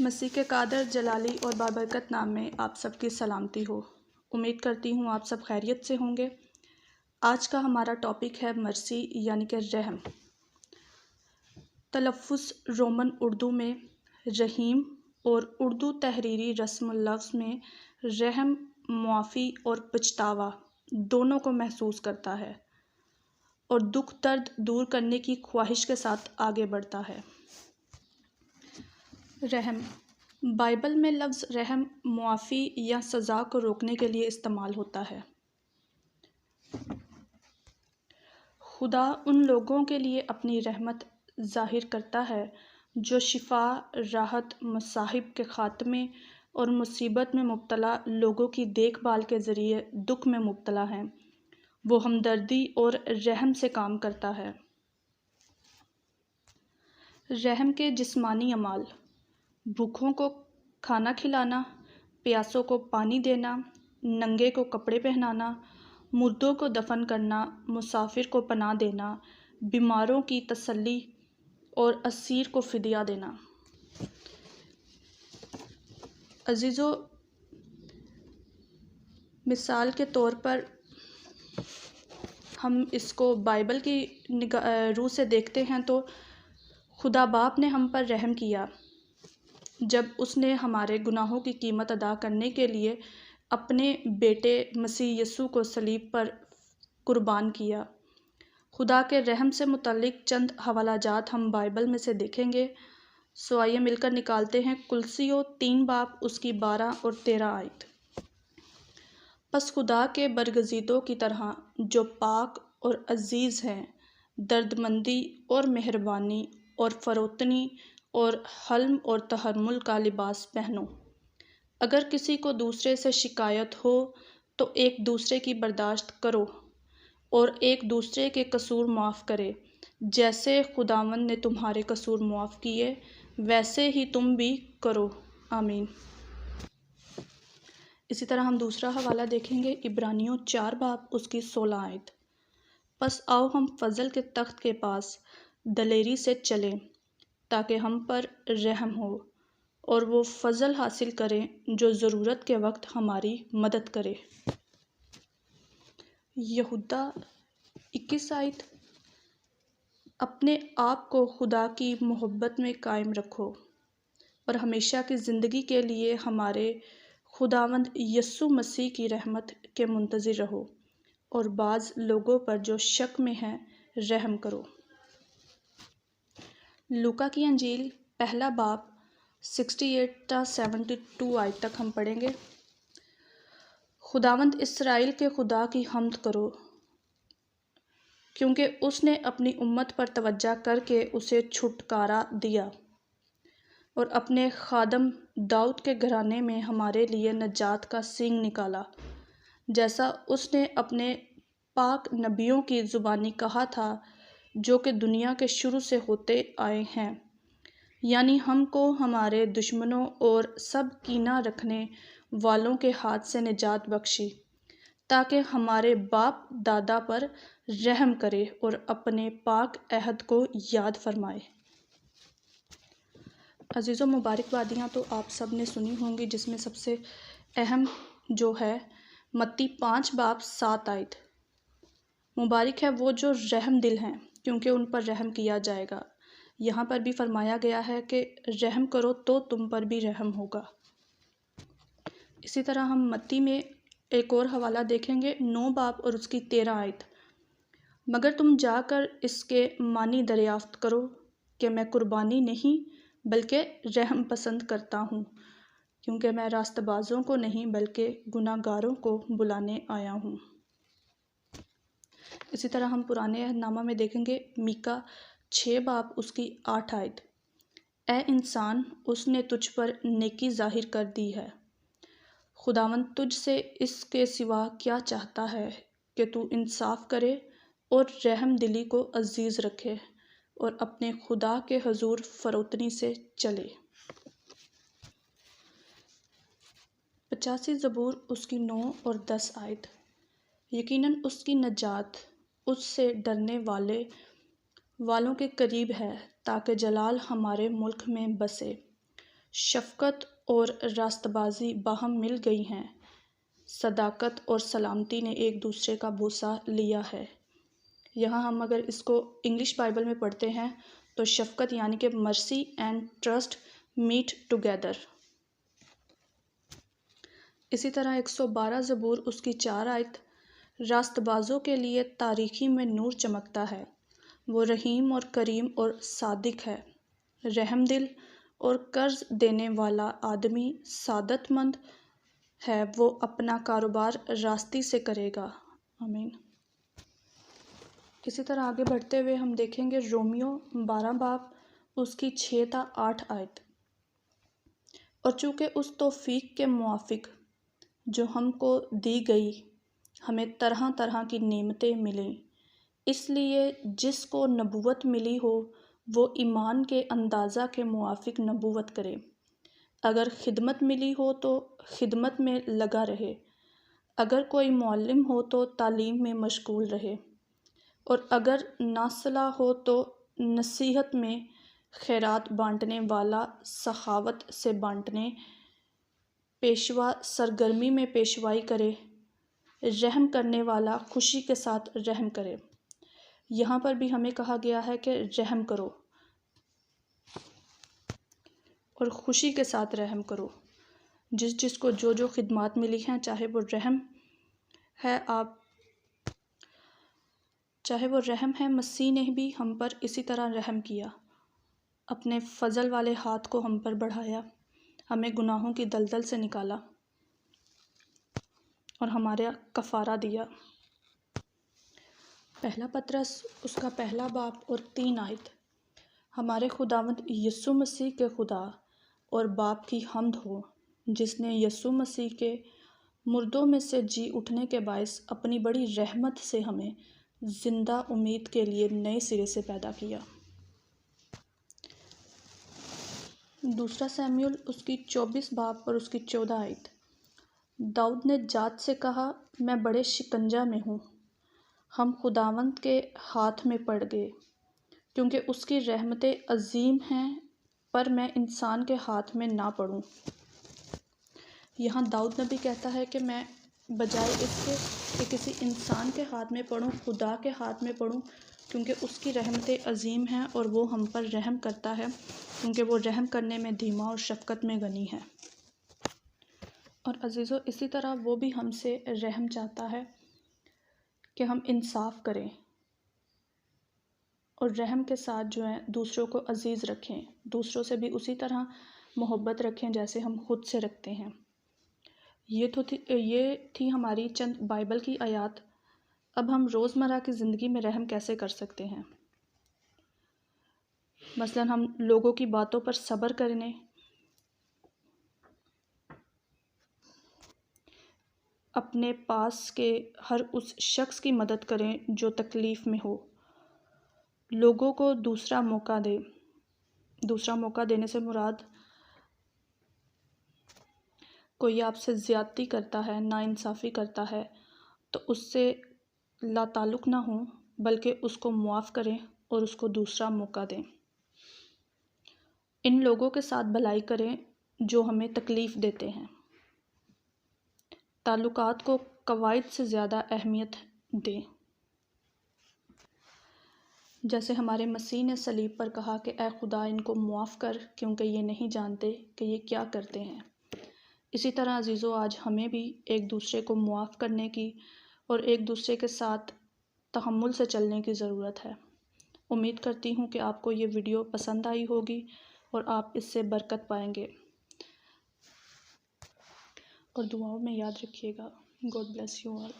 مسیح کے قادر جلالی اور بابرکت نام میں آپ سب کی سلامتی ہو۔ امید کرتی ہوں آپ سب خیریت سے ہوں گے۔ آج کا ہمارا ٹاپک ہے مرسی یعنی کہ رحم۔ تلفظ رومن اردو میں رحیم اور اردو تحریری رسم اللفظ میں رحم معافی اور پچھتاوا دونوں کو محسوس کرتا ہے اور دکھ درد دور کرنے کی خواہش کے ساتھ آگے بڑھتا ہے۔ رحم بائبل میں لفظ رحم معافی یا سزا کو روکنے کے لیے استعمال ہوتا ہے۔ خدا ان لوگوں کے لیے اپنی رحمت ظاہر کرتا ہے جو شفا، راحت، مصائب کے خاتمے اور مصیبت میں مبتلا لوگوں کی دیکھ بھال کے ذریعے دکھ میں مبتلا ہیں۔ وہ ہمدردی اور رحم سے کام کرتا ہے۔ رحم کے جسمانی اعمال: بھوکوں کو کھانا کھلانا، پیاسوں کو پانی دینا، ننگے کو کپڑے پہنانا، مردوں کو دفن کرنا، مسافر کو پناہ دینا، بیماروں کی تسلی اور اسیر کو فدیہ دینا۔ عزیزو، مثال کے طور پر ہم اس کو بائبل کی روح سے دیکھتے ہیں تو خدا باپ نے ہم پر رحم کیا جب اس نے ہمارے گناہوں کی قیمت ادا کرنے کے لیے اپنے بیٹے مسیح یسوع کو صلیب پر قربان کیا۔ خدا کے رحم سے متعلق چند حوالہ جات ہم بائبل میں سے دیکھیں گے، سو آئیے مل کر نکالتے ہیں۔ کلسیوں 3 باب اس کی 12 اور 13 آیت۔ پس خدا کے برگزیدوں کی طرح جو پاک اور عزیز ہیں، دردمندی اور مہربانی اور فروتنی اور حلم اور تحمل کا لباس پہنو۔ اگر کسی کو دوسرے سے شکایت ہو تو ایک دوسرے کی برداشت کرو اور ایک دوسرے کے قصور معاف کرے، جیسے خداوند نے تمہارے قصور معاف کیے ویسے ہی تم بھی کرو۔ آمین۔ اسی طرح ہم دوسرا حوالہ دیکھیں گے، عبرانیوں 4 باب اس کی 16 آیت۔ پس آؤ ہم فضل کے تخت کے پاس دلیری سے چلیں تاکہ ہم پر رحم ہو اور وہ فضل حاصل کریں جو ضرورت کے وقت ہماری مدد کرے۔ یہودا 21 آیت۔ اپنے آپ کو خدا کی محبت میں قائم رکھو اور ہمیشہ کی زندگی کے لیے ہمارے خداوند یسوع مسیح کی رحمت کے منتظر رہو اور بعض لوگوں پر جو شک میں ہیں رحم کرو۔ لوکا کی انجیل 1 باب 68 تا 72 آیت تک ہم پڑھیں گے۔ خداوند اسرائیل کے خدا کی حمد کرو، کیونکہ اس نے اپنی امت پر توجہ کر کے اسے چھٹکارا دیا اور اپنے خادم داؤد کے گھرانے میں ہمارے لیے نجات کا سینگ نکالا، جیسا اس نے اپنے پاک نبیوں کی زبانی کہا تھا جو کہ دنیا کے شروع سے ہوتے آئے ہیں، یعنی ہم کو ہمارے دشمنوں اور سب کینہ رکھنے والوں کے ہاتھ سے نجات بخشی، تاکہ ہمارے باپ دادا پر رحم کرے اور اپنے پاک عہد کو یاد فرمائے۔ عزیزو، مبارکبادیاں تو آپ سب نے سنی ہوں گی، جس میں سب سے اہم جو ہے متی 5 باب 7 آیت۔ مبارک ہے وہ جو رحم دل ہیں، کیونکہ ان پر رحم کیا جائے گا۔ یہاں پر بھی فرمایا گیا ہے کہ رحم کرو تو تم پر بھی رحم ہوگا۔ اسی طرح ہم متی میں ایک اور حوالہ دیکھیں گے، 9 باب اور اس کی 13 آیت۔ مگر تم جا کر اس کے معنی دریافت کرو کہ میں قربانی نہیں بلکہ رحم پسند کرتا ہوں، کیونکہ میں راست بازوں کو نہیں بلکہ گناہ گاروں کو بلانے آیا ہوں۔ اسی طرح ہم پرانے عہد نامہ میں دیکھیں گے، میکا 6 باب اس کی 8 آیت۔ اے انسان، اس نے تجھ پر نیکی ظاہر کر دی ہے۔ خداوند تجھ سے اس کے سوا کیا چاہتا ہے کہ تو انصاف کرے اور رحم دلی کو عزیز رکھے اور اپنے خدا کے حضور فروتنی سے چلے۔ 85 زبور اس کی 9 اور 10 آیت۔ یقیناً اس کی نجات اس سے ڈرنے والوں کے قریب ہے، تاکہ جلال ہمارے ملک میں بسے۔ شفقت اور راست بازی باہم مل گئی ہیں، صداقت اور سلامتی نے ایک دوسرے کا بوسہ لیا ہے۔ یہاں ہم اگر اس کو انگلش بائبل میں پڑھتے ہیں تو شفقت یعنی کہ mercy and trust meat together. اسی طرح 112 زبور اس کی 4 آیت، راست بازوں کے لیے تاریکی میں نور چمکتا ہے، وہ رحیم اور کریم اور صادق ہے، رحم دل اور قرض دینے والا آدمی سعادت مند ہے، وہ اپنا کاروبار راستی سے کرے گا، آمین۔ اسی طرح آگے بڑھتے ہوئے ہم دیکھیں گے رومیو 12 باب اس کی 6 تا 8 آیت۔ اور چونکہ اس توفیق کے موافق جو ہم کو دی گئی ہمیں طرح طرح کی نعمتیں ملیں، اس لیے جس کو نبوت ملی ہو وہ ایمان کے اندازہ کے موافق نبوت کرے، اگر خدمت ملی ہو تو خدمت میں لگا رہے، اگر کوئی معلم ہو تو تعلیم میں مشغول رہے، اور اگر ناصلہ ہو تو نصیحت میں، خیرات بانٹنے والا سخاوت سے بانٹنے، پیشوا سرگرمی میں پیشوائی کرے، رحم کرنے والا خوشی کے ساتھ رحم کرے۔ یہاں پر بھی ہمیں کہا گیا ہے کہ رحم کرو اور خوشی کے ساتھ رحم کرو۔ جس کو جو خدمات ملی ہیں، چاہے وہ رحم ہے، مسیح نے بھی ہم پر اسی طرح رحم کیا، اپنے فضل والے ہاتھ کو ہم پر بڑھایا، ہمیں گناہوں کی دلدل سے نکالا اور ہمارا کفارہ دیا۔ پہلا پطرس اس کا 1 باب اور 3 آیت۔ ہمارے خداوند یسوع مسیح کے خدا اور باپ کی حمد ہو، جس نے یسوع مسیح کے مردوں میں سے جی اٹھنے کے باعث اپنی بڑی رحمت سے ہمیں زندہ امید کے لیے نئے سرے سے پیدا کیا۔ 2 سموئیل اس کی 24 باب اور اس کی 14 آیت۔ داؤد نے جات سے کہا، میں بڑے شکنجہ میں ہوں، ہم خداوند کے ہاتھ میں پڑ گئے، کیونکہ اس کی رحمتیں عظیم ہیں، پر میں انسان کے ہاتھ میں نہ پڑوں۔ یہاں داؤد نبی کہتا ہے کہ میں بجائے اس کے کہ کسی انسان کے ہاتھ میں پڑوں، خدا کے ہاتھ میں پڑوں، کیونکہ اس کی رحمتیں عظیم ہیں اور وہ ہم پر رحم کرتا ہے، کیونکہ وہ رحم کرنے میں دھیما اور شفقت میں غنی ہے۔ اور عزیزو، اسی طرح وہ بھی ہم سے رحم چاہتا ہے کہ ہم انصاف کریں اور رحم کے ساتھ جو ہے دوسروں کو عزیز رکھیں، دوسروں سے بھی اسی طرح محبت رکھیں جیسے ہم خود سے رکھتے ہیں۔ یہ تھی ہماری چند بائبل کی آیات۔ اب ہم روزمرہ کی زندگی میں رحم کیسے کر سکتے ہیں؟ مثلاً ہم لوگوں کی باتوں پر صبر کرنے، اپنے پاس کے ہر اس شخص کی مدد کریں جو تکلیف میں ہو، لوگوں کو دوسرا موقع دیں۔ دوسرا موقع دینے سے مراد کوئی آپ سے زیادتی کرتا ہے، ناانصافی کرتا ہے تو اس سے لا تعلق نہ ہوں، بلکہ اس کو معاف کریں اور اس کو دوسرا موقع دیں۔ ان لوگوں کے ساتھ بھلائی کریں جو ہمیں تکلیف دیتے ہیں۔ تعلقات کو قواعد سے زیادہ اہمیت دیں۔ جیسے ہمارے مسیح نے صلیب پر کہا کہ اے خدا ان کو معاف کر، کیونکہ یہ نہیں جانتے کہ یہ کیا کرتے ہیں۔ اسی طرح عزیزو، آج ہمیں بھی ایک دوسرے کو معاف کرنے کی اور ایک دوسرے کے ساتھ تحمل سے چلنے کی ضرورت ہے۔ امید کرتی ہوں کہ آپ کو یہ ویڈیو پسند آئی ہوگی اور آپ اس سے برکت پائیں گے، اور دعاؤں میں یاد رکھیے گا۔ God bless you all.